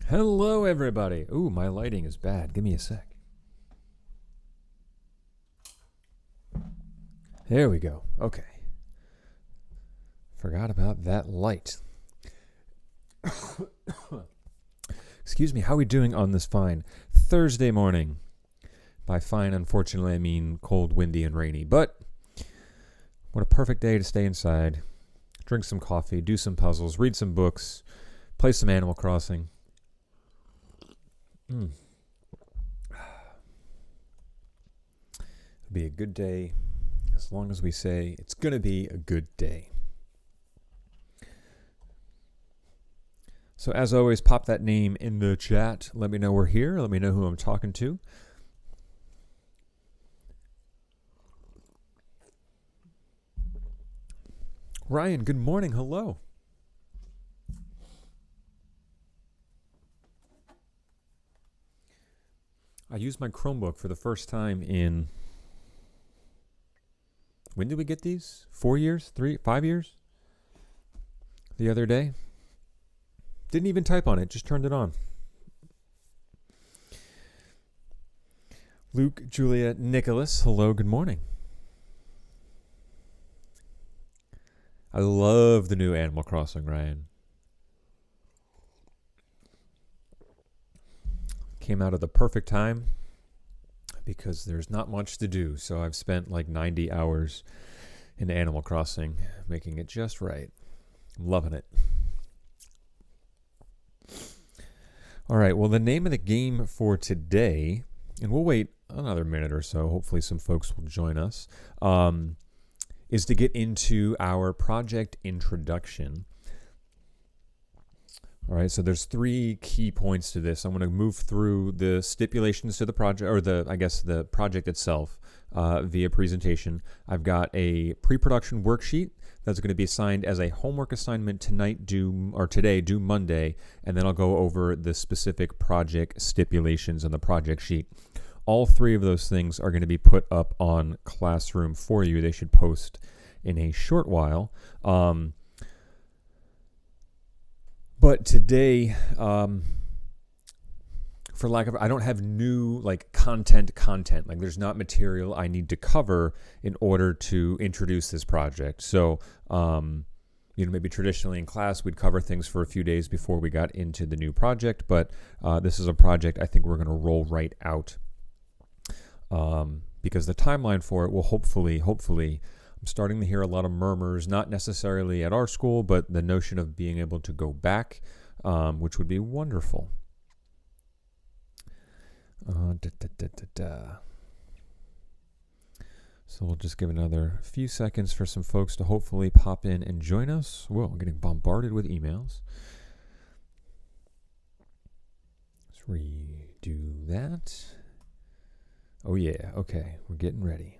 Hello, everybody. Ooh, my lighting is bad. Give me a sec. There we go. Okay. Forgot about that light. Excuse me. How are we doing on this fine Thursday morning? By fine, unfortunately, I mean cold, windy, and rainy. But what a perfect day to stay inside, drink some coffee, do some puzzles, read some books, play some Animal Crossing. It'll be a good day as long as we say it's going to be a good day. So as always, pop that name in the chat. Let me know we're here. Let me know who I'm talking to. Ryan, good morning. Hello. I used my Chromebook for the first time in... When did we get these? 4 years? 5 years? The other day. Didn't even type on it, just turned it on. Luke, Julia, Nicholas, hello, good morning. I love the new Animal Crossing, Ryan. Came out at the perfect time because there's not much to do. So I've spent like 90 hours in Animal Crossing, making it just right. I'm loving it. All right, well, the name of the game for today, and we'll wait another minute or so, hopefully some folks will join us, is to get into our project introduction. All right, so there's 3 key points to this. I'm going to move through the stipulations to the project, or the project itself via presentation. I've got a pre-production worksheet that's going to be assigned as a homework assignment today, due Monday, and then I'll go over the specific project stipulations on the project sheet. All 3 of those things are going to be put up on Classroom for you. They should post in a short while. But today, for lack of, I don't have new content. Like there's not material I need to cover in order to introduce this project. So, maybe traditionally in class we'd cover things for a few days before we got into the new project. But this is a project I think we're going to roll right out because the timeline for it will hopefully. I'm starting to hear a lot of murmurs, not necessarily at our school, but the notion of being able to go back, which would be wonderful. So we'll just give another few seconds for some folks to hopefully pop in and join us. Whoa, I'm getting bombarded with emails. Let's redo that. Oh yeah, okay, we're getting ready.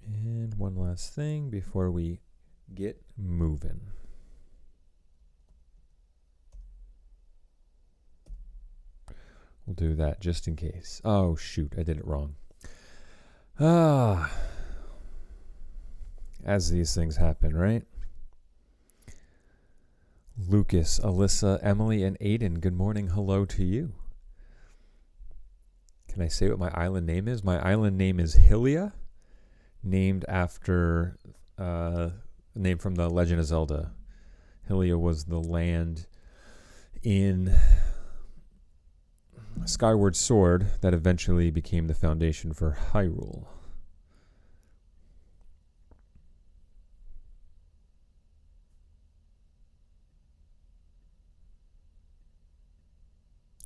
And one last thing before we get moving. We'll do that just in case. Oh, shoot, I did it wrong. As these things happen, right? Lucas, Alyssa, Emily, and Aiden, good morning. Hello to you. Can I say what my island name is? My island name is Hylia, named after a name from the Legend of Zelda. Hylia was the land in Skyward Sword that eventually became the foundation for Hyrule.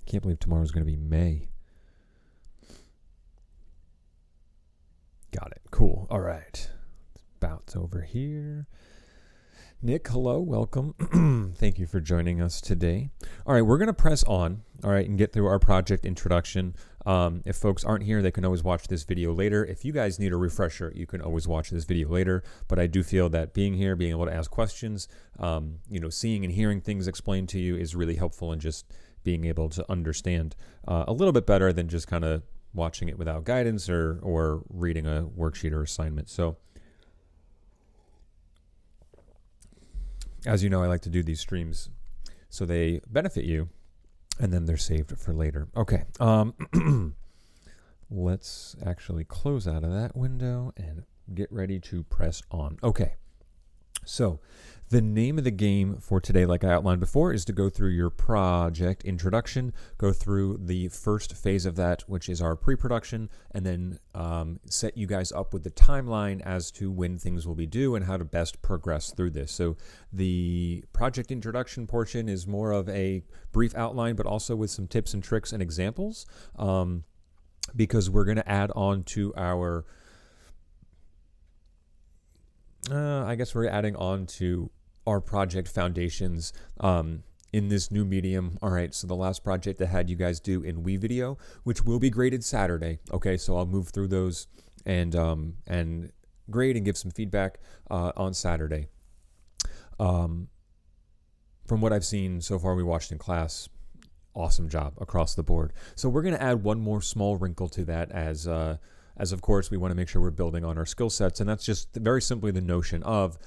Can't believe tomorrow's going to be May. Got it. Cool. All right. Let's bounce over here. Nick, hello. Welcome. Thank you for joining us today. All right. We're going to press on, all right, and get through our project introduction. If folks aren't here, they can always watch this video later. If you guys need a refresher, you can always watch this video later. But I do feel that being here, being able to ask questions, seeing and hearing things explained to you is really helpful in just being able to understand a little bit better than just kind of watching it without guidance or reading a worksheet or assignment. So as you know, I like to do these streams so they benefit you and then they're saved for later. Okay. Let's actually close out of that window and get ready to press on. Okay. So the name of the game for today, like I outlined before, is to go through your project introduction, go through the first phase of that, which is our pre-production, and then set you guys up with the timeline as to when things will be due and how to best progress through this. So the project introduction portion is more of a brief outline, but also with some tips and tricks and examples, because we're going to add on to our I guess we're adding on to our project foundations in this new medium. All right, so the last project I had you guys do in WeVideo, which will be graded Saturday. Okay, so I'll move through those and grade and give some feedback on Saturday. From what I've seen so far, we watched in class, awesome job across the board. So we're going to add one more small wrinkle to that as of course, we want to make sure we're building on our skill sets. And that's just very simply the notion of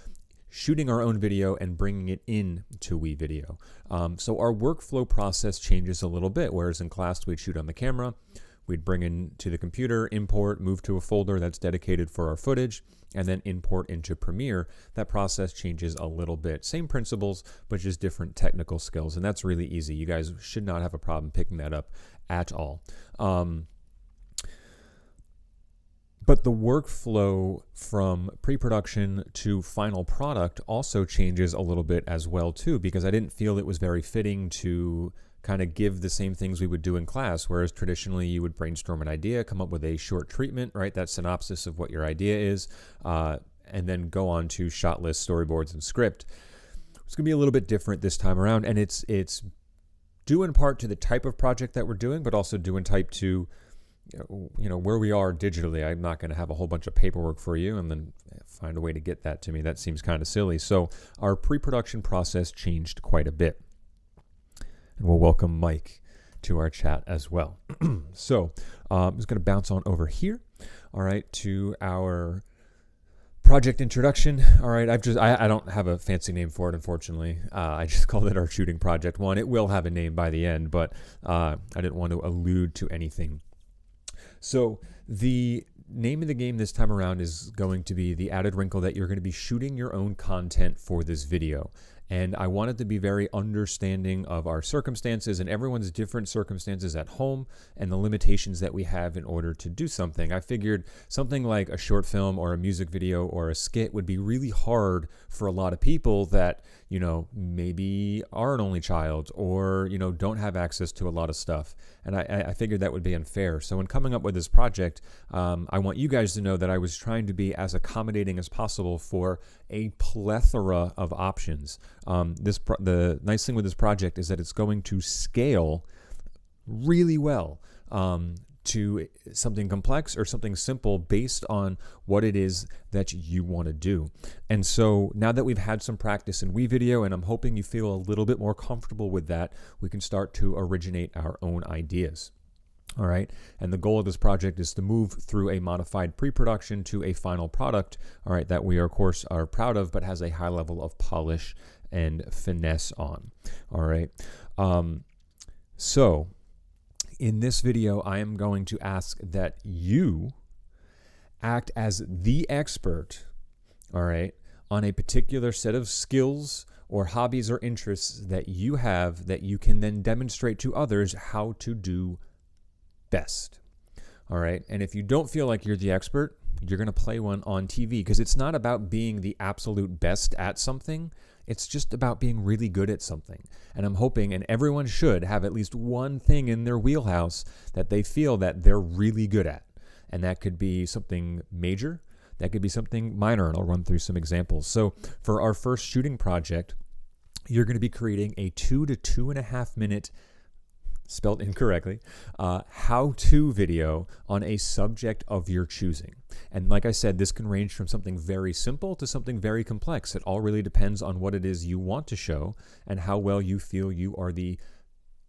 shooting our own video and bringing it in to WeVideo. So our workflow process changes a little bit, whereas in class we'd shoot on the camera, we'd bring in to the computer, import, move to a folder that's dedicated for our footage, and then import into Premiere. That process changes a little bit. Same principles, but just different technical skills. And that's really easy. You guys should not have a problem picking that up at all. But the workflow from pre-production to final product also changes a little bit as well too, because I didn't feel it was very fitting to kind of give the same things we would do in class, whereas traditionally you would brainstorm an idea, come up with a short treatment, right? That synopsis of what your idea is, and then go on to shot list, storyboards, and script. It's going to be a little bit different this time around, and it's due in part to the type of project that we're doing, but also due in type to where we are digitally. I'm not going to have a whole bunch of paperwork for you and then find a way to get that to me. That seems kind of silly. So our pre-production process changed quite a bit. And we'll welcome Mike to our chat as well. So I'm just going to bounce on over here, all right, to our project introduction. All right, I don't have a fancy name for it, unfortunately. I just called it our shooting project one. It will have a name by the end, but I didn't want to allude to anything. So the name of the game this time around is going to be the added wrinkle that you're going to be shooting your own content for this video. And I wanted to be very understanding of our circumstances and everyone's different circumstances at home and the limitations that we have in order to do something. I figured something like a short film or a music video or a skit would be really hard for a lot of people that, maybe are an only child or, don't have access to a lot of stuff. And I figured that would be unfair. So in coming up with this project, I want you guys to know that I was trying to be as accommodating as possible for a plethora of options. The nice thing with this project is that it's going to scale really well to something complex or something simple based on what it is that you want to do. And so now that we've had some practice in WeVideo, and I'm hoping you feel a little bit more comfortable with that, we can start to originate our own ideas. All right. And the goal of this project is to move through a modified pre-production to a final product, all right, that we, of course, are proud of, but has a high level of polish and finesse on. All right. So in this video, I am going to ask that you act as the expert, all right, on a particular set of skills or hobbies or interests that you have that you can then demonstrate to others how to do best. All right. And if you don't feel like you're the expert, you're going to play one on TV, because it's not about being the absolute best at something. It's just about being really good at something. And I'm hoping, and everyone should have at least one thing in their wheelhouse that they feel that they're really good at. And that could be something major. That could be something minor. And I'll run through some examples. So for our first shooting project, you're going to be creating a 2 to 2.5 minute spelled incorrectly, how-to video on a subject of your choosing. And like I said, this can range from something very simple to something very complex. It all really depends on what it is you want to show and how well you feel you are the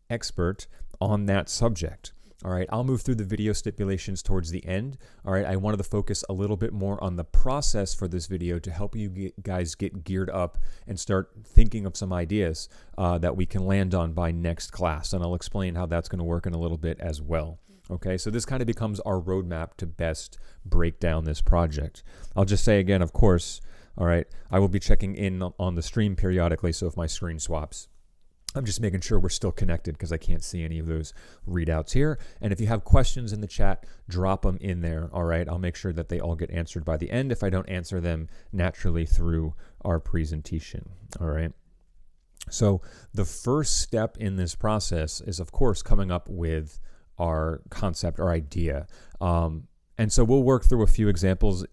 expert on that subject. All right, I'll move through the video stipulations towards the end. All right, I wanted to focus a little bit more on the process for this video to help you guys get geared up and start thinking of some ideas that we can land on by next class. And I'll explain how that's going to work in a little bit as well. Okay, so this kind of becomes our roadmap to best break down this project. I'll just say again, of course, all right, I will be checking in on the stream periodically, so if my screen swaps, I'm just making sure we're still connected because I can't see any of those readouts here. And if you have questions in the chat, drop them in there, all right? I'll make sure that they all get answered by the end if I don't answer them naturally through our presentation, all right? So the first step in this process is, of course, coming up with our concept or idea. And so we'll work through a few examples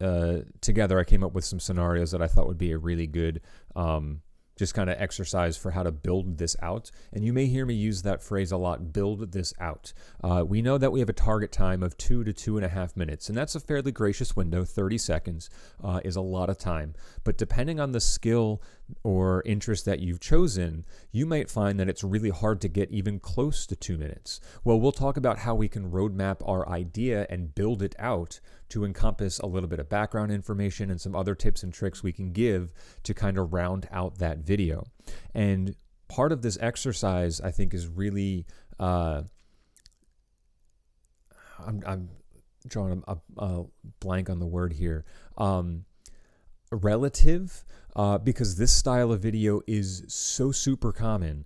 together. I came up with some scenarios that I thought would be a really good just kind of exercise for how to build this out. And you may hear me use that phrase a lot, build this out. We know that we have a target time of 2 to 2.5 minutes, and that's a fairly gracious window. 30 seconds is a lot of time. But depending on the skill or interest that you've chosen, you might find that it's really hard to get even close to 2 minutes. Well, we'll talk about how we can roadmap our idea and build it out to encompass a little bit of background information and some other tips and tricks we can give to kind of round out that video. And part of this exercise, I think, is really, I'm drawing a blank on the word here, relative, because this style of video is so super common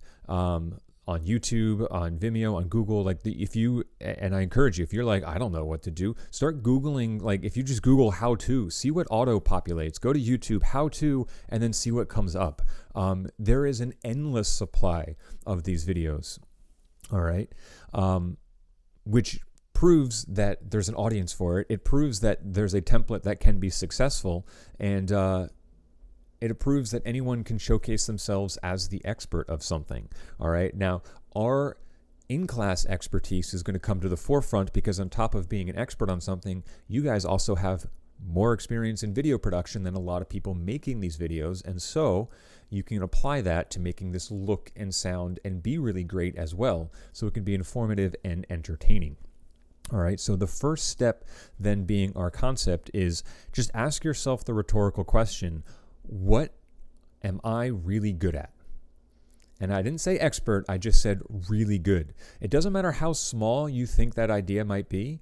on YouTube, on Vimeo, on Google. Like and I encourage you, if you're like, I don't know what to do, start Googling. Like if you just Google how to, see what auto populates, go to YouTube, how to, and then see what comes up. There is an endless supply of these videos, all right, which proves that there's an audience for it. It proves that there's a template that can be successful, and it proves that anyone can showcase themselves as the expert of something. All right. Now, our in-class expertise is going to come to the forefront because on top of being an expert on something, you guys also have more experience in video production than a lot of people making these videos. And so you can apply that to making this look and sound and be really great as well. So it can be informative and entertaining. All right, so the first step then being our concept is just ask yourself the rhetorical question, what am I really good at? And I didn't say expert, I just said really good. It doesn't matter how small you think that idea might be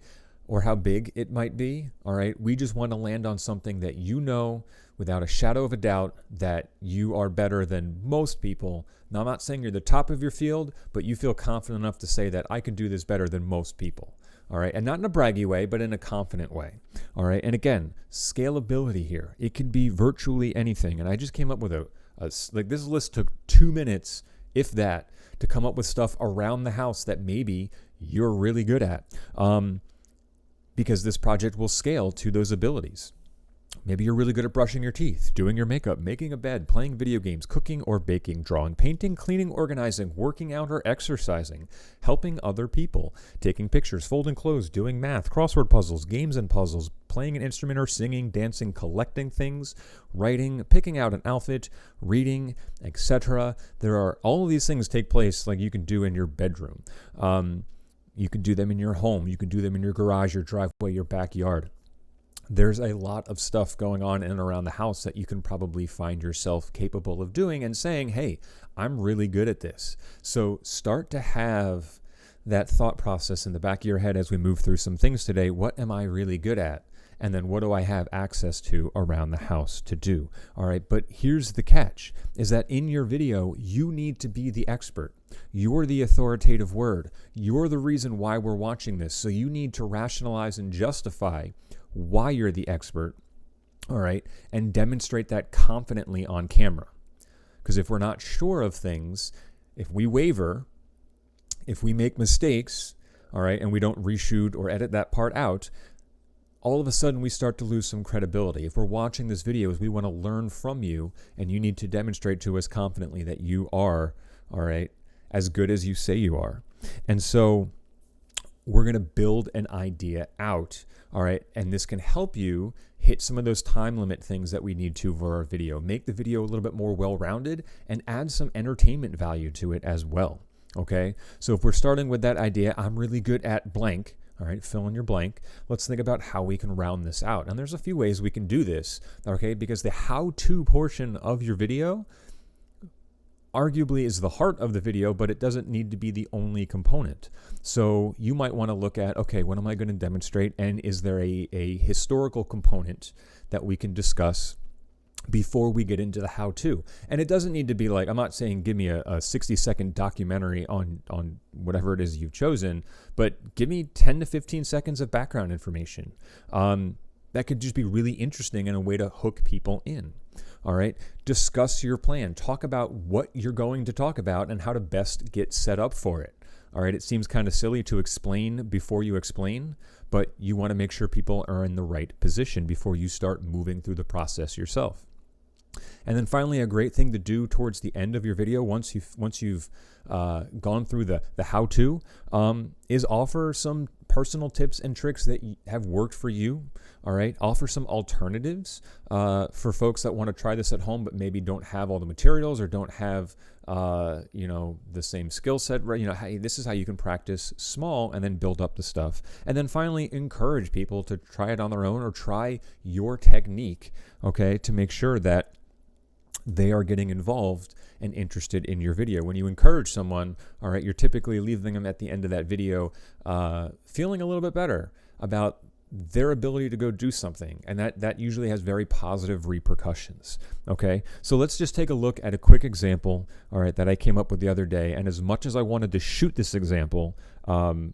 or how big it might be, all right? We just want to land on something that you know without a shadow of a doubt that you are better than most people. Now, I'm not saying you're the top of your field, but you feel confident enough to say that I can do this better than most people. All right, and not in a braggy way, but in a confident way. All right, and again, scalability here. It could be virtually anything. And I just came up with like this list took 2 minutes, if that, to come up with stuff around the house that maybe you're really good at, because this project will scale to those abilities. Maybe you're really good at brushing your teeth, doing your makeup, making a bed, playing video games, cooking or baking, drawing, painting, cleaning, organizing, working out or exercising, helping other people, taking pictures, folding clothes, doing math, crossword puzzles, games and puzzles, playing an instrument or singing, dancing, collecting things, writing, picking out an outfit, reading, etc. There are all of these things take place like you can do in your bedroom. You can do them in your home. You can do them in your garage, your driveway, your backyard. There's a lot of stuff going on in and around the house that you can probably find yourself capable of doing and saying, hey, I'm really good at this. So start to have that thought process in the back of your head as we move through some things today. What am I really good at? And then what do I have access to around the house to do? All right, but here's the catch, is that in your video, you need to be the expert. You're the authoritative word. You're the reason why we're watching this. So you need to rationalize and justify why you're the expert, all right, and demonstrate that confidently on camera. Because if we're not sure of things, if we waver, if we make mistakes, all right, and we don't reshoot or edit that part out, all of a sudden we start to lose some credibility. If we're watching this video, we want to learn from you, and you need to demonstrate to us confidently that you are, all right, as good as you say you are. And so we're going to build an idea out, all right? And this can help you hit some of those time limit things that we need to for our video. Make the video a little bit more well-rounded and add some entertainment value to it as well, okay? So if we're starting with that idea, I'm really good at blank, all right, fill in your blank. Let's think about how we can round this out. And there's a few ways we can do this, okay? Because the how-to portion of your video arguably is the heart of the video, but it doesn't need to be the only component. So you might want to look at, okay, what am I going to demonstrate? And is there a historical component that we can discuss before we get into the how-to? And it doesn't need to be like, I'm not saying give me a 60-second documentary on whatever it is you've chosen, but give me 10 to 15 seconds of background information. That could just be really interesting and a way to hook people in. All right. Discuss your plan. Talk about what you're going to talk about and how to best get set up for it. All right. It seems kind of silly to explain before you explain, but you want to make sure people are in the right position before you start moving through the process yourself. And then finally, a great thing to do towards the end of your video, once you've gone through the how-to, is offer some personal tips and tricks that have worked for you. All right, offer some alternatives for folks that want to try this at home, but maybe don't have all the materials or don't have the same skill set. Right? Hey, this is how you can practice small and then build up the stuff. And then finally, encourage people to try it on their own or try your technique. Okay, to make sure that they are getting involved and interested in your video. When you encourage someone, all right, you're typically leaving them at the end of that video feeling a little bit better about their ability to go do something. And that usually has very positive repercussions. Okay, so let's just take a look at a quick example, all right, that I came up with the other day. And as much as I wanted to shoot this example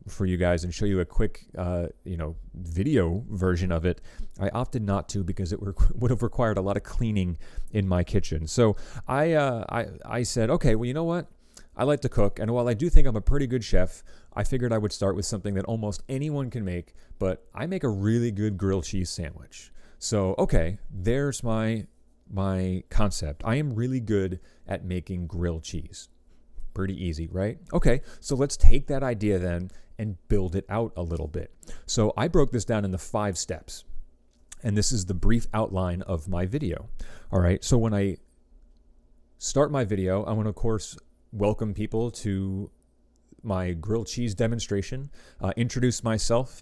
for you guys and show you a quick, video version of it, I opted not to because it would have required a lot of cleaning in my kitchen. So I said, okay, well, you know what? I like to cook, and while I do think I'm a pretty good chef, I figured I would start with something that almost anyone can make, but I make a really good grilled cheese sandwich. So, okay, there's my concept. I am really good at making grilled cheese. Pretty easy, right? Okay, so let's take that idea then and build it out a little bit. So I broke this down into 5 steps, and this is the brief outline of my video. All right, so when I start my video, I want to, of course, welcome people to my grilled cheese demonstration, introduce myself,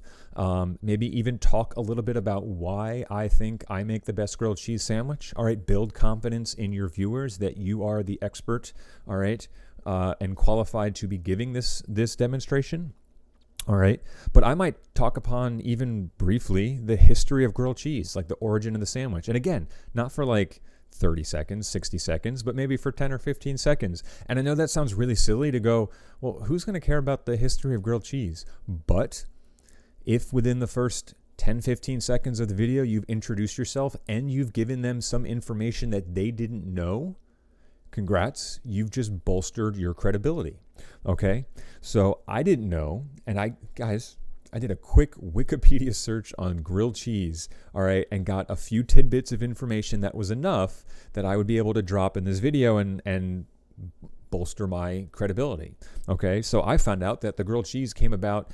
maybe even talk a little bit about why I think I make the best grilled cheese sandwich. All right, build confidence in your viewers that you are the expert, all right, and qualified to be giving this demonstration. All right, but I might talk upon even briefly the history of grilled cheese, like the origin of the sandwich. And again, not for like 30 seconds, 60 seconds, but maybe for 10 or 15 seconds. And I know that sounds really silly to go, well, who's going to care about the history of grilled cheese? But if within the first 10, 15 seconds of the video, you've introduced yourself and you've given them some information that they didn't know, congrats, you've just bolstered your credibility. Okay, so I didn't know, and I did a quick Wikipedia search on grilled cheese, all right, and got a few tidbits of information that was enough that I would be able to drop in this video and bolster my credibility. Okay, so I found out that the grilled cheese came about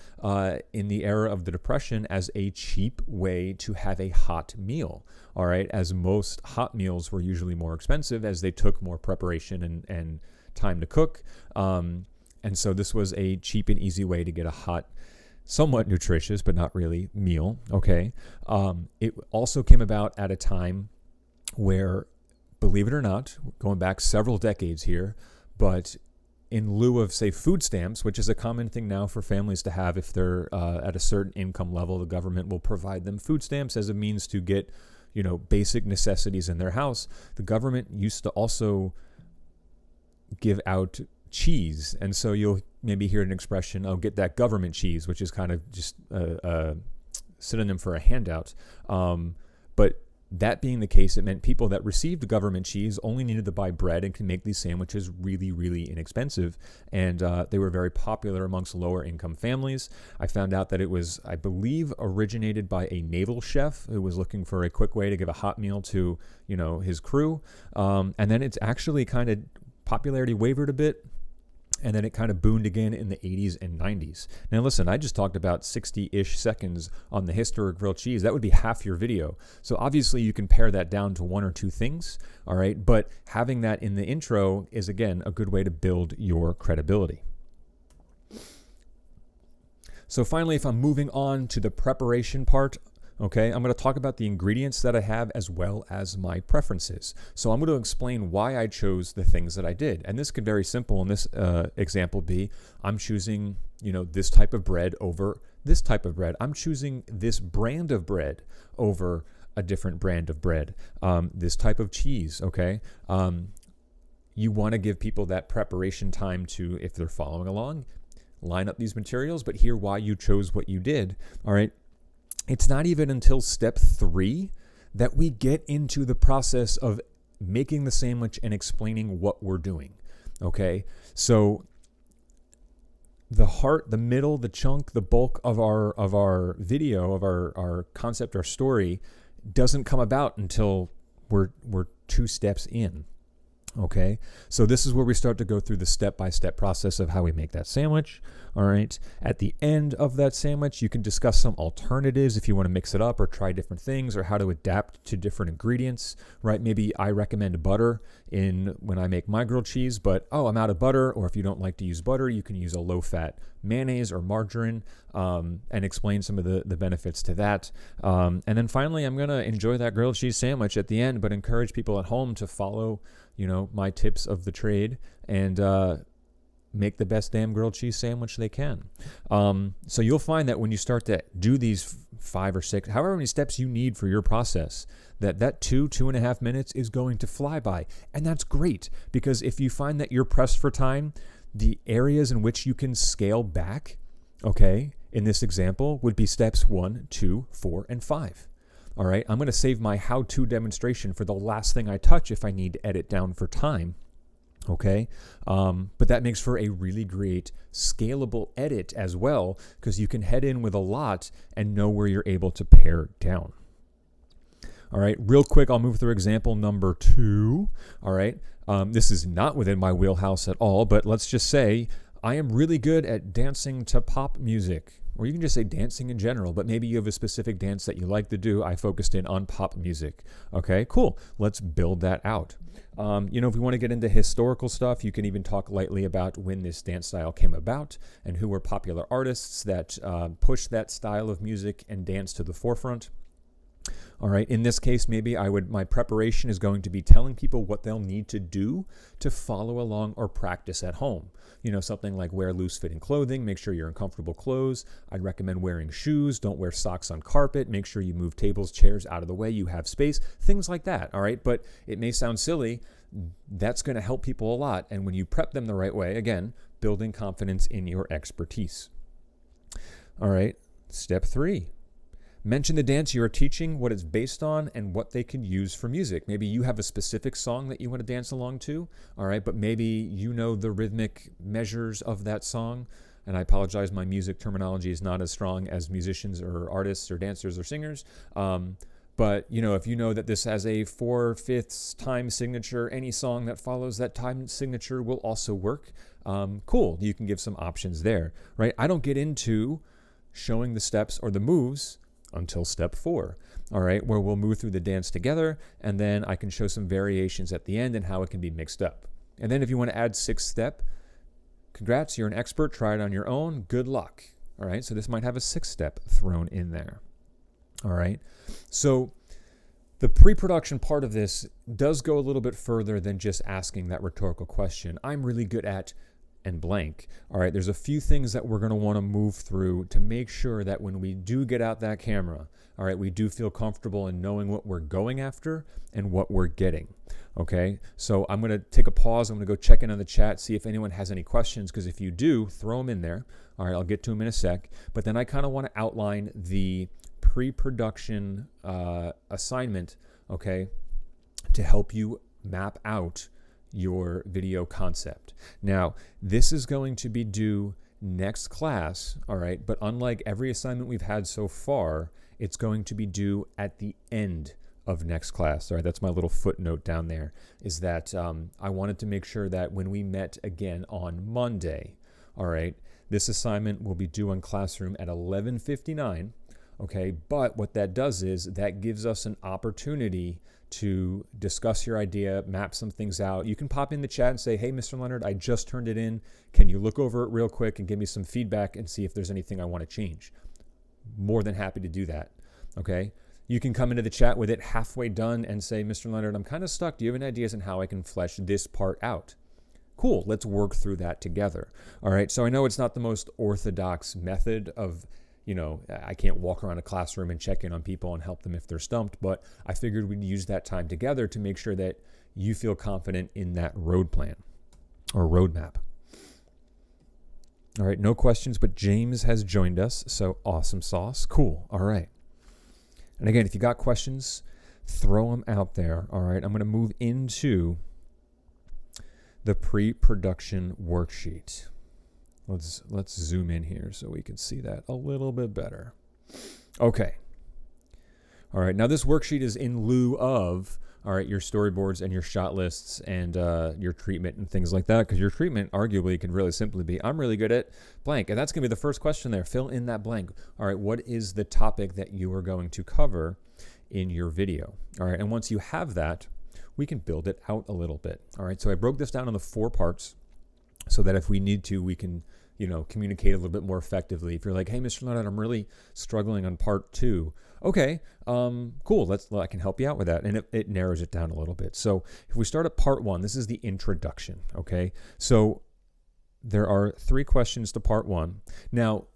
in the era of the Depression as a cheap way to have a hot meal, all right, as most hot meals were usually more expensive as they took more preparation and time to cook. And so this was a cheap and easy way to get a hot, somewhat nutritious, but not really, meal, okay? It also came about at a time where, believe it or not, going back several decades here, but in lieu of, say, food stamps, which is a common thing now for families to have if they're at a certain income level, the government will provide them food stamps as a means to get, basic necessities in their house. The government used to also give out cheese, and so you'll maybe hear an expression, "Oh, get that government cheese," which is kind of just a synonym for a handout. But that being the case, it meant people that received government cheese only needed to buy bread and can make these sandwiches really, really inexpensive. And they were very popular amongst lower income families. I found out that it was, I believe, originated by a naval chef who was looking for a quick way to give a hot meal to, his crew. And then it's actually kind of popularity wavered a bit. And then it kind of boomed again in the 80s and 90s. Now listen, I just talked about 60-ish seconds on the history of grilled cheese. That would be half your video. So obviously you can pare that down to one or two things, all right? But having that in the intro is, again, a good way to build your credibility. So finally, if I'm moving on to the preparation part, okay, I'm going to talk about the ingredients that I have as well as my preferences. So I'm going to explain why I chose the things that I did. And this could very simple in this example be, I'm choosing, this type of bread over this type of bread. I'm choosing this brand of bread over a different brand of bread. This type of cheese, okay? You want to give people that preparation time to, if they're following along, line up these materials, but hear why you chose what you did, all right? It's not even until step 3 that we get into the process of making the sandwich and explaining what we're doing, okay? So the heart, the middle, the chunk, the bulk of our video, of our concept, our story, doesn't come about until we're 2 steps in. Okay, so this is where we start to go through the step-by-step process of how we make that sandwich. All right, at the end of that sandwich, you can discuss some alternatives if you want to mix it up or try different things, or how to adapt to different ingredients, right? Maybe I recommend butter when I make my grilled cheese, but I'm out of butter, or if you don't like to use butter, you can use a low-fat mayonnaise or margarine, and explain some of the benefits to that. And then finally, I'm going to enjoy that grilled cheese sandwich at the end, but encourage people at home to follow my tips of the trade and make the best damn grilled cheese sandwich they can. So you'll find that when you start to do these 5 or 6, however many steps you need for your process, that 2.5 minutes is going to fly by. And that's great, because if you find that you're pressed for time, the areas in which you can scale back, okay, in this example would be steps 1, 2, 4, and 5. All right, I'm going to save my how-to demonstration for the last thing I touch if I need to edit down for time, okay? But that makes for a really great scalable edit as well, because you can head in with a lot and know where you're able to pare down. All right, real quick, I'll move through example number 2. All right, this is not within my wheelhouse at all, but let's just say I am really good at dancing to pop music. Or you can just say dancing in general, but maybe you have a specific dance that you like to do. I focused in on pop music. Okay, cool. Let's build that out. If we want to get into historical stuff, you can even talk lightly about when this dance style came about and who were popular artists that pushed that style of music and dance to the forefront. All right, in this case, maybe my preparation is going to be telling people what they'll need to do to follow along or practice at home. Something like wear loose-fitting clothing, make sure you're in comfortable clothes. I'd recommend wearing shoes, don't wear socks on carpet, make sure you move tables, chairs out of the way, you have space, things like that, all right? But it may sound silly, that's going to help people a lot. And when you prep them the right way, again, building confidence in your expertise. All right, step 3. Mention the dance you are teaching, what it's based on, and what they can use for music. Maybe you have a specific song that you want to dance along to, all right, but maybe you know the rhythmic measures of that song. And I apologize, my music terminology is not as strong as musicians or artists or dancers or singers. But, if you know that this has a 4/5 time signature, any song that follows that time signature will also work. Cool, you can give some options there, right? I don't get into showing the steps or the moves until step 4, all right, where we'll move through the dance together, and then I can show some variations at the end and how it can be mixed up. And then if you want to add 6th step, congrats, you're an expert, try it on your own, good luck, all right? So this might have a 6th step thrown in there, all right? So the pre-production part of this does go a little bit further than just asking that rhetorical question. I'm really good at and blank. All right, there's a few things that we're going to want to move through to make sure that when we do get out that camera, all right, we do feel comfortable in knowing what we're going after and what we're getting. Okay, so I'm going to take a pause. I'm going to go check in on the chat, see if anyone has any questions, because if you do, throw them in there. All right, I'll get to them in a sec. But then I kind of want to outline the pre-production assignment, okay, to help you map out your video concept. Now, this is going to be due next class, all right? But unlike every assignment we've had so far, it's going to be due at the end of next class. All right, that's my little footnote down there, is that I wanted to make sure that when we met again on Monday, all right, this assignment will be due on Classroom at 11:59. Okay, but what that does is that gives us an opportunity to discuss your idea, map some things out. You can pop in the chat and say, hey, Mr. Leonard, I just turned it in. Can you look over it real quick and give me some feedback and see if there's anything I want to change? More than happy to do that. Okay, you can come into the chat with it halfway done and say, Mr. Leonard, I'm kind of stuck. Do you have any ideas on how I can flesh this part out? Cool, let's work through that together. All right, so I know it's not the most orthodox method of, I can't walk around a classroom and check in on people and help them if they're stumped, but I figured we'd use that time together to make sure that you feel confident in that road plan or roadmap. All right, no questions, but James has joined us, so awesome sauce. Cool, all right. And again, if you got questions, throw them out there. All right, I'm going to move into the pre-production worksheet. Let's zoom in here so we can see that a little bit better. Okay. All right, now this worksheet is in lieu of, all right, your storyboards and your shot lists and your treatment and things like that, because your treatment arguably can really simply be, I'm really good at blank, and that's going to be the first question there. Fill in that blank. All right, what is the topic that you are going to cover in your video? All right, and once you have that, we can build it out a little bit. All right, so I broke this down into 4 parts so that if we need to, we can, communicate a little bit more effectively. If you're like, hey, Mr. Leonard, I'm really struggling on part 2. Okay, cool. I can help you out with that. And it narrows it down a little bit. So if we start at part 1, this is the introduction. Okay, so there are 3 questions to part 1. Now,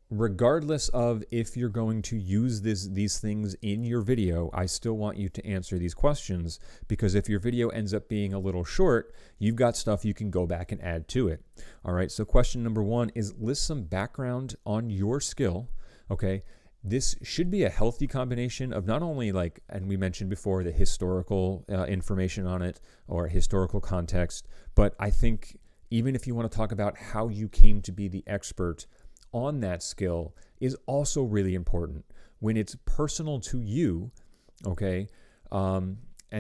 regardless of if you're going to use these things in your video, I still want you to answer these questions, because if your video ends up being a little short, you've got stuff you can go back and add to it. All right, so question number 1 is list some background on your skill. Okay, this should be a healthy combination of not only and we mentioned before, the historical information on it or historical context, but I think even if you want to talk about how you came to be the expert on that skill is also really important when it's personal to you. Okay. And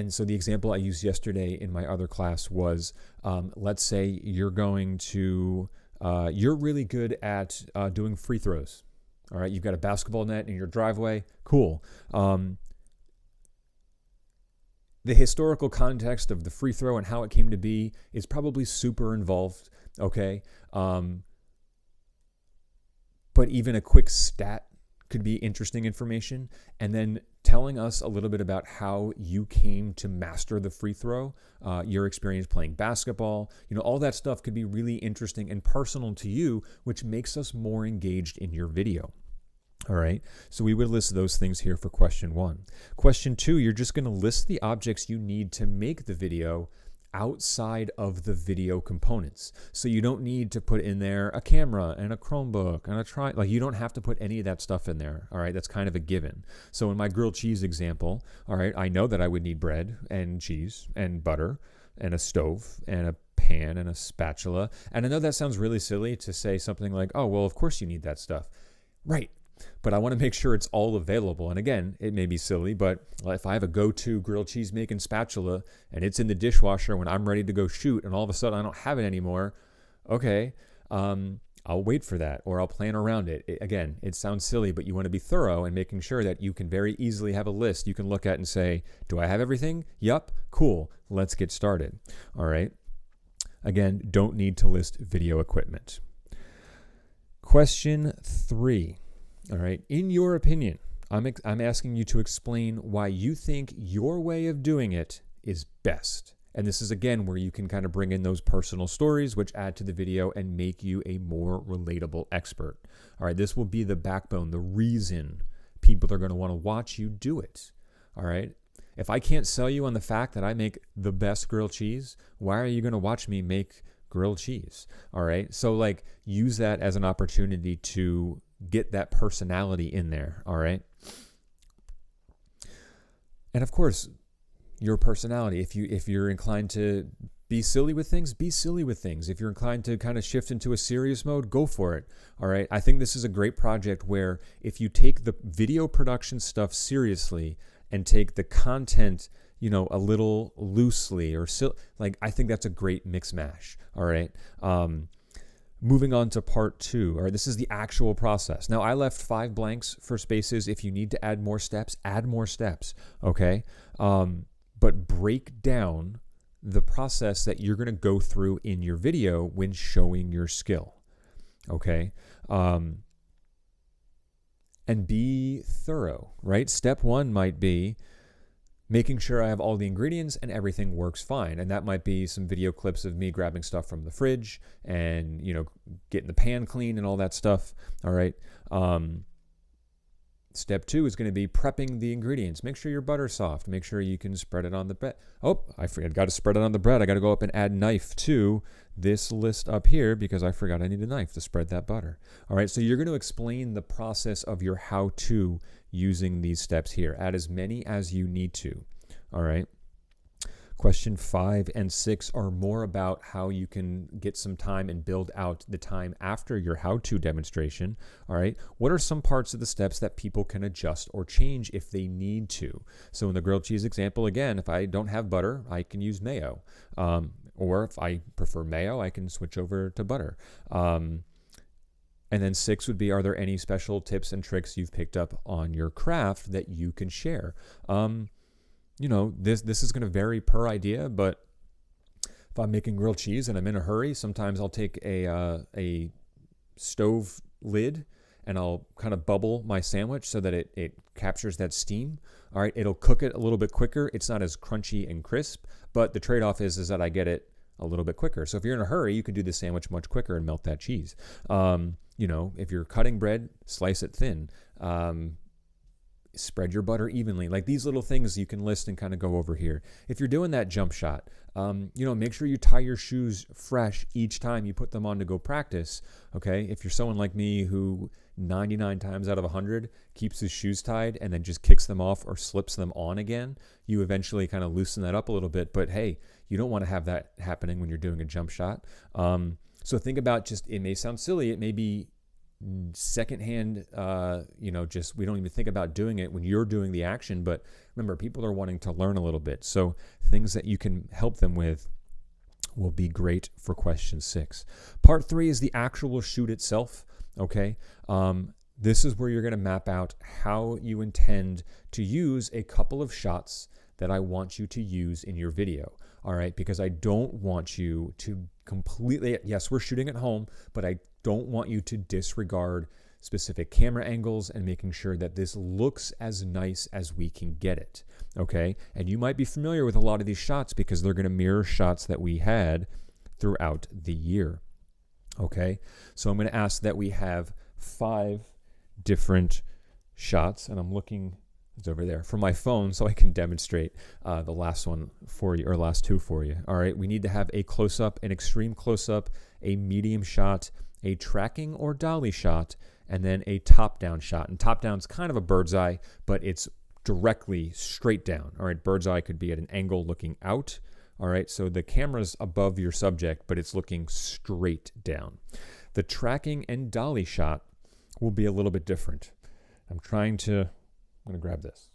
so the example I used yesterday in my other class was, let's say you're going to, you're really good at doing free throws. All right. You've got a basketball net in your driveway. Cool. The historical context of the free throw and how it came to be is probably super involved. Okay. But even a quick stat could be interesting information. And then telling us a little bit about how you came to master the free throw, your experience playing basketball, all that stuff could be really interesting and personal to you, which makes us more engaged in your video. All right, so we would list those things here for question 1. Question 2, you're just going to list the objects you need to make the video outside of the video components. So you don't need to put in there a camera and a Chromebook and you don't have to put any of that stuff in there. All right, that's kind of a given. So in my grilled cheese example, all right, I know that I would need bread and cheese and butter and a stove and a pan and a spatula. And I know that sounds really silly to say something like, oh, well, of course you need that stuff. Right. But I want to make sure it's all available. And again, it may be silly, but if I have a go-to grilled cheese making spatula and it's in the dishwasher when I'm ready to go shoot and all of a sudden I don't have it anymore, okay, I'll wait for that or I'll plan around it. Again, it sounds silly, but you want to be thorough and making sure that you can very easily have a list you can look at and say, do I have everything? Yup, cool, let's get started. All right. Again, don't need to list video equipment. Question 3. All right. In your opinion, I'm asking you to explain why you think your way of doing it is best. And this is, again, where you can kind of bring in those personal stories, which add to the video and make you a more relatable expert. All right. This will be the backbone, the reason people are going to want to watch you do it. All right. If I can't sell you on the fact that I make the best grilled cheese, why are you going to watch me make grilled cheese? All right. So use that as an opportunity to get that personality in there. All right. And of course, your personality, if you're inclined to be silly with things, be silly with things. If you're inclined to kind of shift into a serious mode, go for it. All right. I think this is a great project where if you take the video production stuff seriously, and take the content, a little loosely or like, I think that's a great mix mash. All right. Moving on to part 2. All right, this is the actual process. Now, I left 5 blanks for spaces. If you need to add more steps, add more steps. Okay. But break down the process that you're going to go through in your video when showing your skill. Okay. And be thorough, right? Step 1 might be making sure I have all the ingredients and everything works fine. And that might be some video clips of me grabbing stuff from the fridge and, getting the pan clean and all that stuff. All right. Step 2 is going to be prepping the ingredients. Make sure your butter's soft. Make sure you can spread it on the bread. Oh, I forgot. Got to spread it on the bread. I got to go up and add knife to this list up here because I forgot I need a knife to spread that butter. All right. So you're going to explain the process of your how-to using these steps here. Add as many as you need to. All right. Question 5 and 6 are more about how you can get some time and build out the time after your how-to demonstration. All right. What are some parts of the steps that people can adjust or change if they need to? So in the grilled cheese example, again, if I don't have butter, I can use mayo. Or if I prefer mayo, I can switch over to butter. And then 6 would be, are there any special tips and tricks you've picked up on your craft that you can share? This is going to vary per idea, but if I'm making grilled cheese and I'm in a hurry, sometimes I'll take a stove lid and I'll kind of bubble my sandwich so that it captures that steam. All right, it'll cook it a little bit quicker. It's not as crunchy and crisp, but the trade-off is that I get it a little bit quicker. So if you're in a hurry, you can do the sandwich much quicker and melt that cheese. If you're cutting bread, slice it thin. Spread your butter evenly. Like these little things you can list and kind of go over here. If you're doing that jump shot, make sure you tie your shoes fresh each time you put them on to go practice. Okay. If you're someone like me who 99 times out of 100 keeps his shoes tied and then just kicks them off or slips them on again, you eventually kind of loosen that up a little bit. But hey, you don't want to have that happening when you're doing a jump shot. So think about it may sound silly. It may be secondhand, we don't even think about doing it when you're doing the action. But remember, people are wanting to learn a little bit. So things that you can help them with will be great for question 6. Part 3 is the actual shoot itself. Okay. This is where you're going to map out how you intend to use a couple of shots that I want you to use in your video. All right. Because I don't want you to completely, yes, we're shooting at home, but I don't want you to disregard specific camera angles and making sure that this looks as nice as we can get it. Okay. And you might be familiar with a lot of these shots because they're going to mirror shots that we had throughout the year. Okay. So I'm going to ask that we have 5 different shots, and I'm looking, it's over there, for my phone so I can demonstrate the last one for you, or last 2 for you. All right. We need to have a close-up, an extreme close-up, a medium shot, a tracking or dolly shot, and then a top-down shot. And top-down's kind of a bird's eye, but it's directly straight down. All right, bird's eye could be at an angle looking out. All right, so the camera's above your subject, but it's looking straight down. The tracking and dolly shot will be a little bit different. I'm going to grab this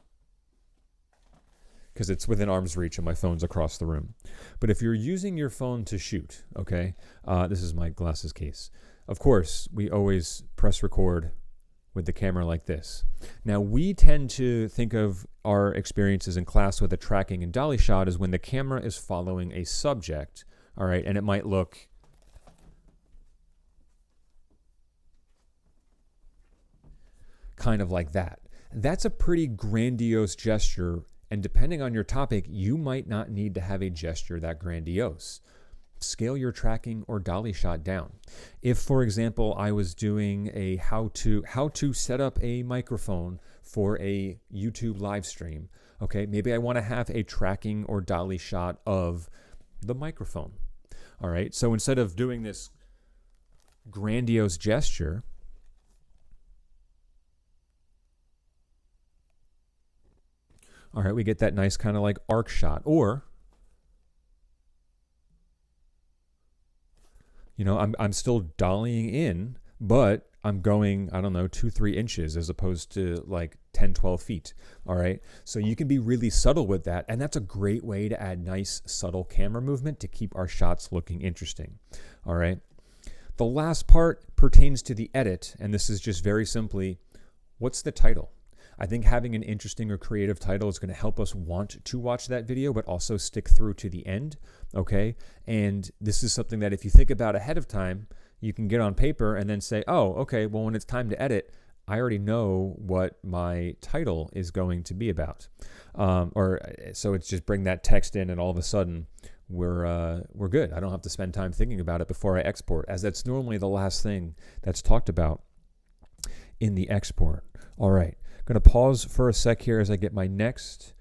because it's within arm's reach and my phone's across the room. But if you're using your phone to shoot, okay, this is my glasses case. Of course, we always press record with the camera like this. Now, we tend to think of our experiences in class with a tracking and dolly shot as when the camera is following a subject, all right, and it might look kind of like that. That's a pretty grandiose gesture, and depending on your topic, you might not need to have a gesture that grandiose. Scale your tracking or dolly shot down. If, for example, I was doing a how to set up a microphone for a YouTube live stream, okay, maybe I want to have a tracking or dolly shot of the microphone. All right, so instead of doing this grandiose gesture, all right, we get that nice kind of like arc shot. Or, I'm still dollying in, but I'm going, I don't know, 2-3 inches as opposed to like 10-12 feet. All right. So you can be really subtle with that. And that's a great way to add nice, subtle camera movement to keep our shots looking interesting. All right. The last part pertains to the edit. And this is just very simply, what's the title? I think having an interesting or creative title is going to help us want to watch that video, but also stick through to the end. Okay. And this is something that if you think about ahead of time, you can get on paper and then say, oh, okay, well, when it's time to edit, I already know what my title is going to be about. So it's just bring that text in and all of a sudden we're good. I don't have to spend time thinking about it before I export, as that's normally the last thing that's talked about in the export. All right. I'm going to pause for a sec here as I get my next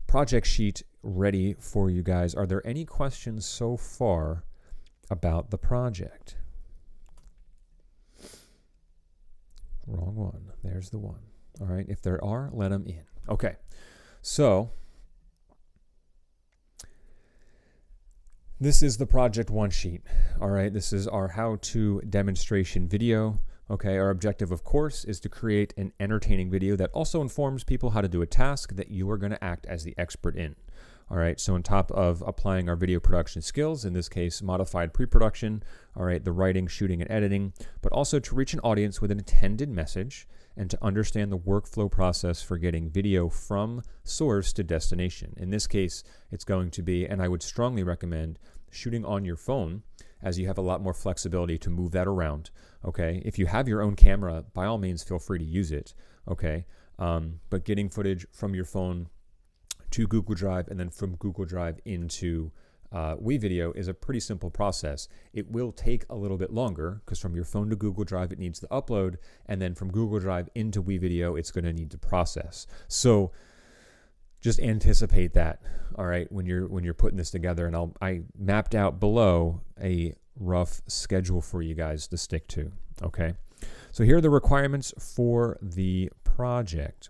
project sheet ready for you guys. Are there any questions so far about the project? Wrong one. There's the one. All right. If there are, let them in. Okay. So this is the project one sheet. All right. This is our how-to demonstration video. Okay, our objective, of course, is to create an entertaining video that also informs people how to do a task that you are going to act as the expert in. All right, so on top of applying our video production skills, in this case, modified pre-production, all right, the writing, shooting, and editing, but also to reach an audience with an intended message and to understand the workflow process for getting video from source to destination. In this case, it's going to be, and I would strongly recommend, shooting on your phone, as you have a lot more flexibility to move that around. Okay, if you have your own camera, by all means, feel free to use it. Okay, but getting footage from your phone to Google Drive and then from Google Drive into WeVideo is a pretty simple process. It will take a little bit longer because from your phone to Google Drive, it needs to upload, and then from Google Drive into WeVideo, it's going to need to process. So just anticipate that, all right, when you're putting this together. And I mapped out below a rough schedule for you guys to stick to, okay? So here are the requirements for the project.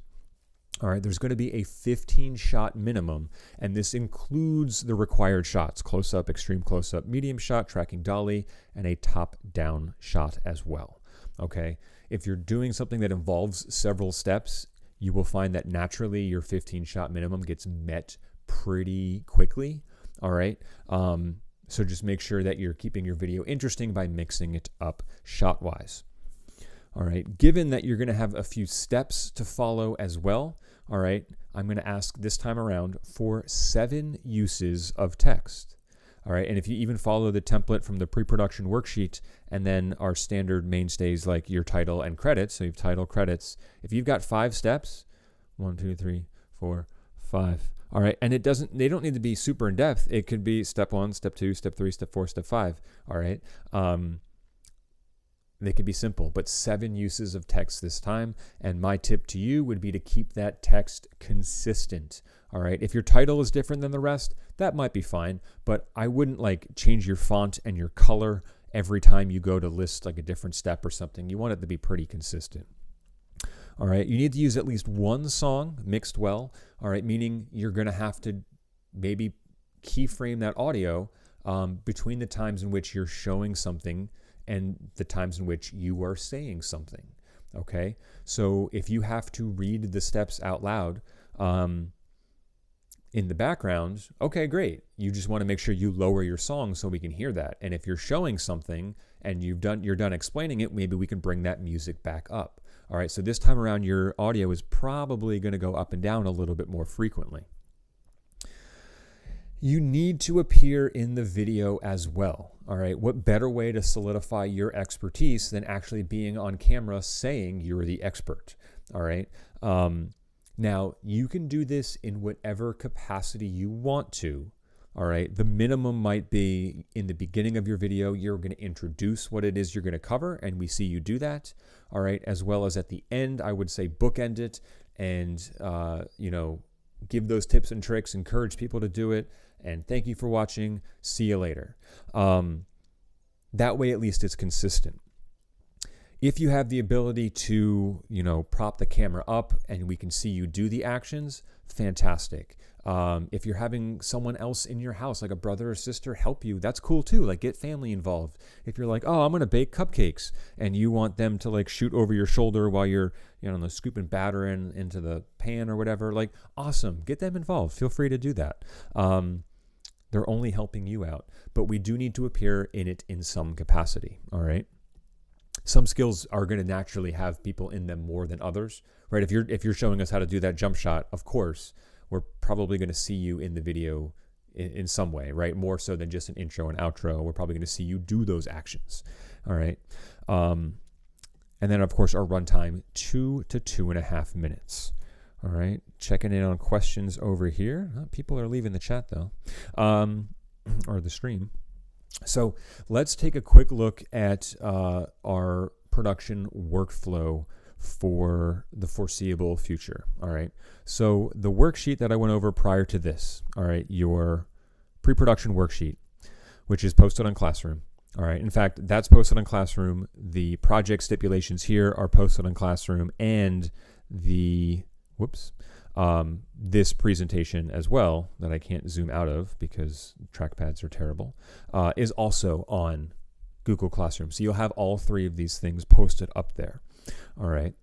All right, there's going to be a 15-shot minimum, and this includes the required shots: close-up, extreme close-up, medium shot, tracking dolly, and a top-down shot as well, okay? If you're doing something that involves several steps, you will find that naturally your 15-shot minimum gets met pretty quickly, all right? So just make sure that you're keeping your video interesting by mixing it up shot-wise. All right, given that you're going to have a few steps to follow as well, all right, I'm going to ask this time around for 7 uses of text. All right, and if you even follow the template from the pre-production worksheet and then our standard mainstays like your title and credits, so you have title, credits, if you've got 5 steps, 1, 2, 3, 4, 5, all right, and they don't need to be super in depth. It could be step 1, step 2, step 3, step 4, step 5, all right? They can be simple, but 7 uses of text this time. And my tip to you would be to keep that text consistent. All right. If your title is different than the rest, that might be fine, but I wouldn't like change your font and your color every time you go to list like a different step or something. You want it to be pretty consistent. All right. You need to use at least one song mixed well. All right. Meaning you're going to have to maybe keyframe that audio between the times in which you're showing something and the times in which you are saying something, okay? So if you have to read the steps out loud in the background, okay, great. You just want to make sure you lower your song so we can hear that. And if you're showing something and you're done explaining it, maybe we can bring that music back up. All right, so this time around, your audio is probably going to go up and down a little bit more frequently. You need to appear in the video as well. All right. What better way to solidify your expertise than actually being on camera saying you're the expert? All right. Now, you can do this in whatever capacity you want to. All right. The minimum might be in the beginning of your video, you're going to introduce what it is you're going to cover, and we see you do that. All right. As well as at the end, I would say bookend it and, give those tips and tricks, encourage people to do it. And thank you for watching. See you later. That way, at least it's consistent. If you have the ability to, prop the camera up and we can see you do the actions, fantastic. If you're having someone else in your house, like a brother or sister, help you, that's cool too. Like, get family involved. If you're like, oh, I'm going to bake cupcakes, and you want them to like shoot over your shoulder while you're, scooping batter into the pan or whatever, like, awesome. Get them involved. Feel free to do that. They're only helping you out, but we do need to appear in it in some capacity. All right. Some skills are going to naturally have people in them more than others, right? If you're showing us how to do that jump shot, of course, we're probably going to see you in the video in some way, right? More so than just an intro and outro. We're probably going to see you do those actions. All right. And then, of course, our runtime, 2 to 2.5 minutes. All right. Checking in on questions over here. People are leaving the chat, though, or the stream. So let's take a quick look at our production workflow for the foreseeable future. All right. So the worksheet that I went over prior to this, all right, your pre-production worksheet, which is posted on Classroom. All right. In fact, that's posted on Classroom. The project stipulations here are posted on Classroom, and this presentation as well, that I can't zoom out of because trackpads are terrible, is also on Google Classroom. So you'll have all three of these things posted up there. All right.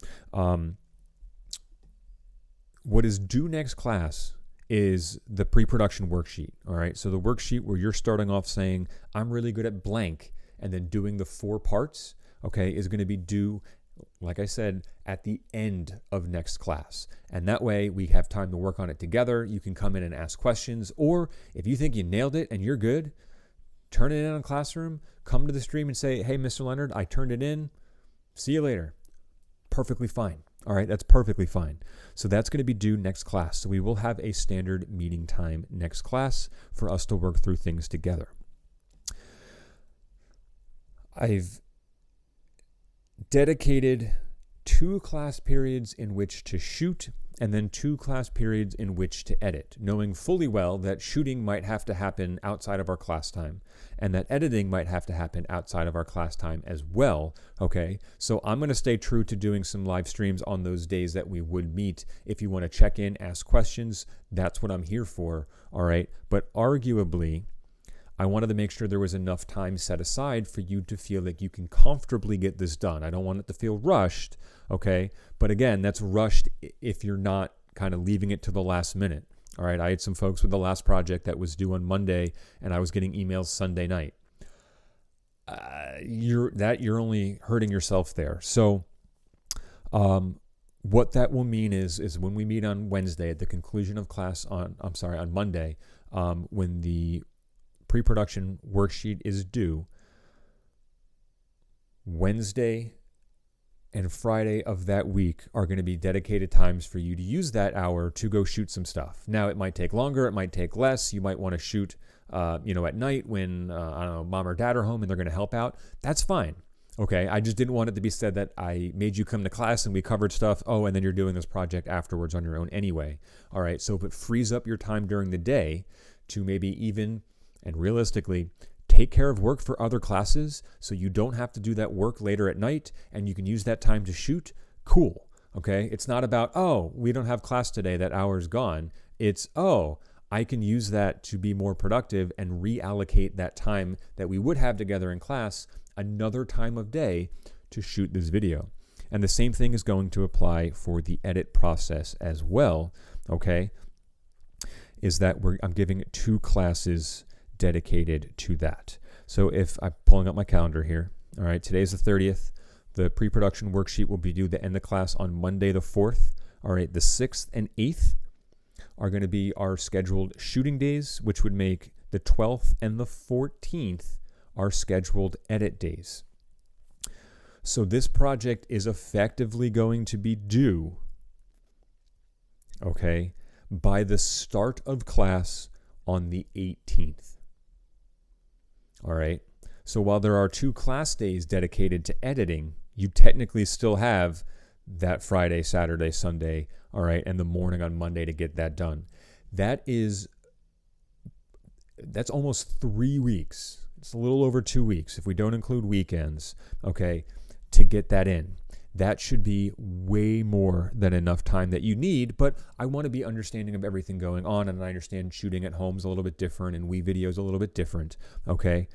What is due next class is the pre-production worksheet. All right. So the worksheet where you're starting off saying, I'm really good at blank, and then doing the 4 parts, okay, is going to be due, like I said, at the end of next class. And that way we have time to work on it together. You can come in and ask questions, or if you think you nailed it and you're good, turn it in on Classroom, come to the stream and say, hey, Mr. Leonard, I turned it in. See you later. Perfectly fine. All right, that's perfectly fine. So that's going to be due next class. So we will have a standard meeting time next class for us to work through things together. I've dedicated 2 class periods in which to shoot, and then 2 class periods in which to edit, knowing fully well that shooting might have to happen outside of our class time, and that editing might have to happen outside of our class time as well, okay? So I'm going to stay true to doing some live streams on those days that we would meet. If you want to check in, ask questions, that's what I'm here for, all right? But arguably, I wanted to make sure there was enough time set aside for you to feel like you can comfortably get this done. I don't want it to feel rushed, okay? But again, that's rushed if you're not kind of leaving it to the last minute. All right, I had some folks with the last project that was due on Monday, and I was getting emails Sunday night. You're only hurting yourself there. So what that will mean is when we meet on Wednesday at the conclusion of class on Monday, when the pre-production worksheet is due, Wednesday and Friday of that week are going to be dedicated times for you to use that hour to go shoot some stuff. Now, it might take longer, it might take less. You might want to shoot, at night when, mom or dad are home and they're going to help out. That's fine. Okay. I just didn't want it to be said that I made you come to class and we covered stuff. Oh, and then you're doing this project afterwards on your own anyway. All right. So if it frees up your time during the day to maybe even, and realistically, take care of work for other classes so you don't have to do that work later at night and you can use that time to shoot, cool, okay? It's not about, oh, we don't have class today, that hour's gone. It's, oh, I can use that to be more productive and reallocate that time that we would have together in class another time of day to shoot this video. And the same thing is going to apply for the edit process as well, okay? Is that I'm giving 2 classes dedicated to that. So if I'm pulling up my calendar here, all right, today's the 30th. The pre-production worksheet will be due the end of class on Monday the 4th. All right, the 6th and 8th are going to be our scheduled shooting days, which would make the 12th and the 14th our scheduled edit days. So this project is effectively going to be due, okay, by the start of class on the 18th. All right. So while there are 2 class days dedicated to editing, you technically still have that Friday, Saturday, Sunday, all right, and the morning on Monday to get that done. That's almost 3 weeks. It's a little over 2 weeks if we don't include weekends, okay, to get that in. That should be way more than enough time that you need, but I want to be understanding of everything going on, and I understand shooting at home is a little bit different and WeVideo is a little bit different, okay?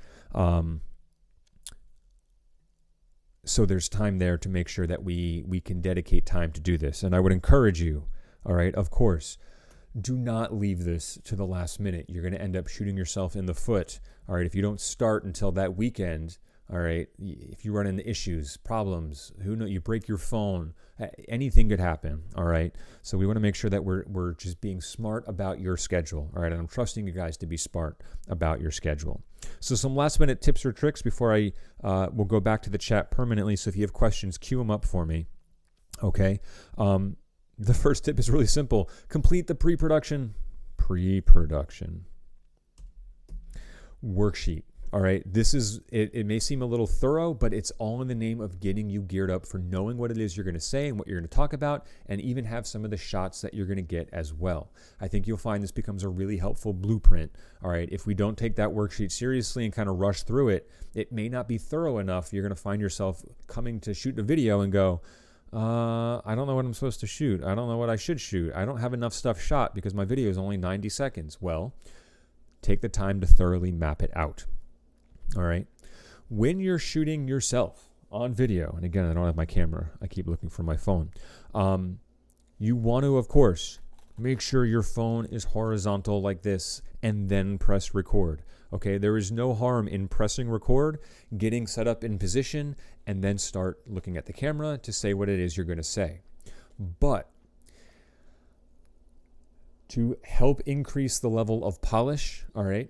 So there's time there to make sure that we can dedicate time to do this. And I would encourage you, all right, of course, do not leave this to the last minute. You're going to end up shooting yourself in the foot, all right? If you don't start until that weekend, all right, if you run into issues, problems, who knows, you break your phone, anything could happen, all right? So we want to make sure that we're just being smart about your schedule, all right? And I'm trusting you guys to be smart about your schedule. So some last minute tips or tricks before I will go back to the chat permanently. So if you have questions, queue them up for me, okay? The first tip is really simple. Complete the pre-production worksheet. All right, this is, it may seem a little thorough, but it's all in the name of getting you geared up for knowing what it is you're going to say and what you're going to talk about, and even have some of the shots that you're going to get as well. I think you'll find this becomes a really helpful blueprint. All right, if we don't take that worksheet seriously and kind of rush through it, it may not be thorough enough. You're going to find yourself coming to shoot a video and go, I don't know what I'm supposed to shoot. I don't know what I should shoot. I don't have enough stuff shot because my video is only 90 seconds. Well, take the time to thoroughly map it out. All right. When you're shooting yourself on video, and again, I don't have my camera, I keep looking for my phone. You want to, of course, make sure your phone is horizontal like this and then press record. Okay. There is no harm in pressing record, getting set up in position, and then start looking at the camera to say what it is you're going to say. But to help increase the level of polish, all right,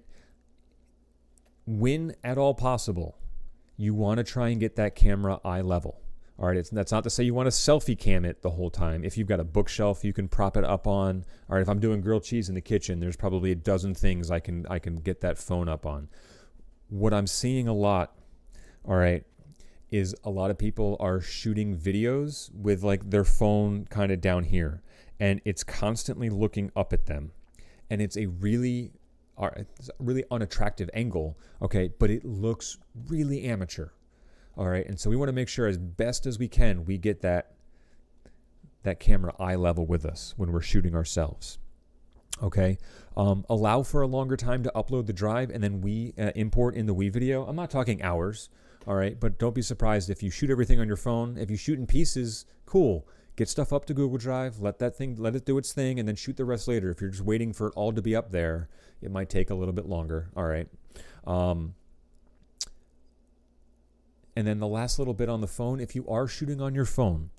when at all possible, you want to try and get that camera eye level. All right, that's not to say you want to selfie cam it the whole time. If you've got a bookshelf you can prop it up on. All right, if I'm doing grilled cheese in the kitchen, there's probably a dozen things I can get that phone up on. What I'm seeing a lot, all right, is a lot of people are shooting videos with like their phone kind of down here, and it's constantly looking up at them, and it's a really unattractive angle, okay, but it looks really amateur, all right? And so we want to make sure as best as we can, we get that camera eye level with us when we're shooting ourselves, okay? Allow for a longer time to upload the drive, and then we import in the WeVideo. I'm not talking hours, all right, but don't be surprised if you shoot everything on your phone. If you shoot in pieces, cool. Get stuff up to Google Drive, let it do its thing, and then shoot the rest later. If you're just waiting for it all to be up there, it might take a little bit longer. All right. And then the last little bit on the phone, if you are shooting on your phone,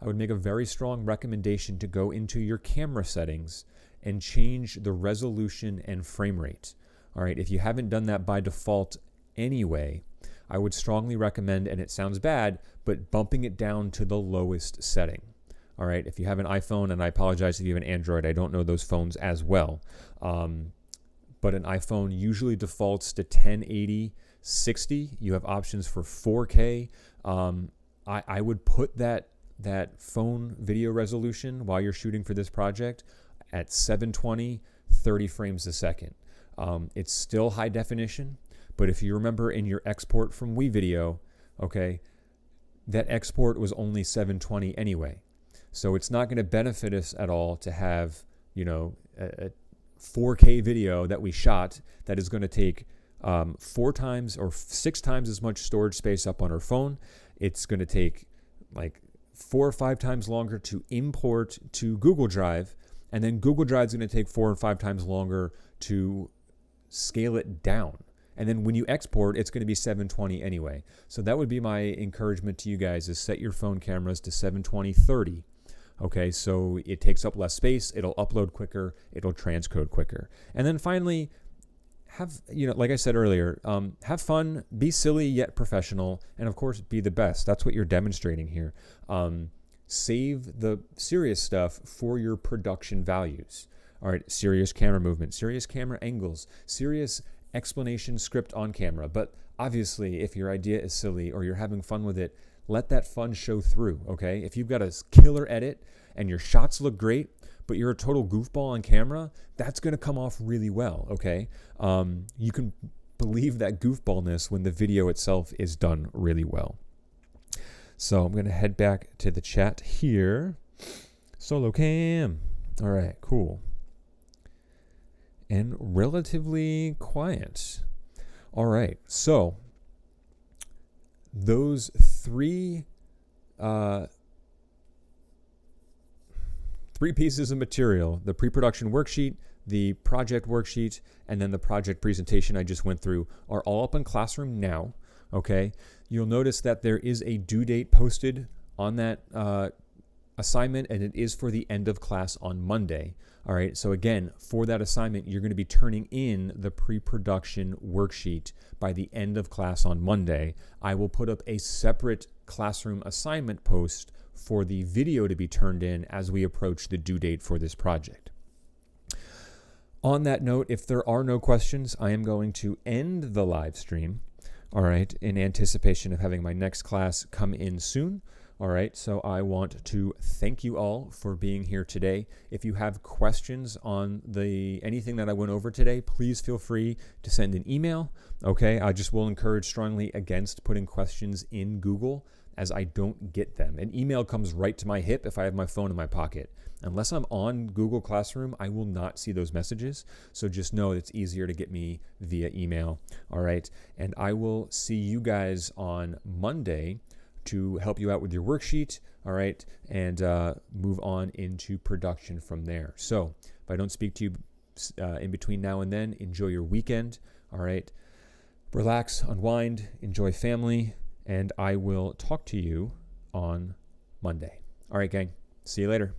I would make a very strong recommendation to go into your camera settings and change the resolution and frame rate. All right. If you haven't done that by default anyway, I would strongly recommend, and it sounds bad, but bumping it down to the lowest setting. All right, if you have an iPhone, and I apologize if you have an Android, I don't know those phones as well. But an iPhone usually defaults to 1080, 60. You have options for 4K. I would put that phone video resolution while you're shooting for this project at 720, 30 frames a second. It's still high definition, but if you remember in your export from WeVideo, okay, that export was only 720 anyway. So it's not going to benefit us at all to have, a 4K video that we shot that is going to take 4 times or 6 times as much storage space up on our phone. It's going to take like 4 or 5 times longer to import to Google Drive, and then Google Drive is going to take 4 or 5 times longer to scale it down. And then when you export, it's going to be 720 anyway. So that would be my encouragement to you guys, is set your phone cameras to 720, 30. Okay, so it takes up less space, it'll upload quicker, it'll transcode quicker. And then finally, like I said earlier, have fun, be silly yet professional, and of course, be the best. That's what you're demonstrating here. Save the serious stuff for your production values. All right, serious camera movement, serious camera angles, serious explanation script on camera. But obviously, if your idea is silly or you're having fun with it, let that fun show through, okay? If you've got a killer edit and your shots look great, but you're a total goofball on camera, that's going to come off really well, okay? You can believe that goofballness when the video itself is done really well. So I'm going to head back to the chat here. Solo cam. All right, cool. And relatively quiet. All right, so those three pieces of material, the pre-production worksheet, the project worksheet, and then the project presentation I just went through, are all up in Classroom now, okay? You'll notice that there is a due date posted on that assignment, and it is for the end of class on Monday. All right, so again, for that assignment, you're going to be turning in the pre-production worksheet by the end of class on Monday. I will put up a separate Classroom assignment post for the video to be turned in as we approach the due date for this project. On that note, if there are no questions, I am going to end the live stream, all right, in anticipation of having my next class come in soon. All right, so I want to thank you all for being here today. If you have questions on anything that I went over today, please feel free to send an email, okay? I just will encourage strongly against putting questions in Google, as I don't get them. An email comes right to my hip if I have my phone in my pocket. Unless I'm on Google Classroom, I will not see those messages. So just know it's easier to get me via email. All right. And I will see you guys on Monday to help you out with your worksheet. All right. And move on into production from there. So if I don't speak to you in between now and then, enjoy your weekend. All right. Relax, unwind, enjoy family. And I will talk to you on Monday. All right, gang. See you later.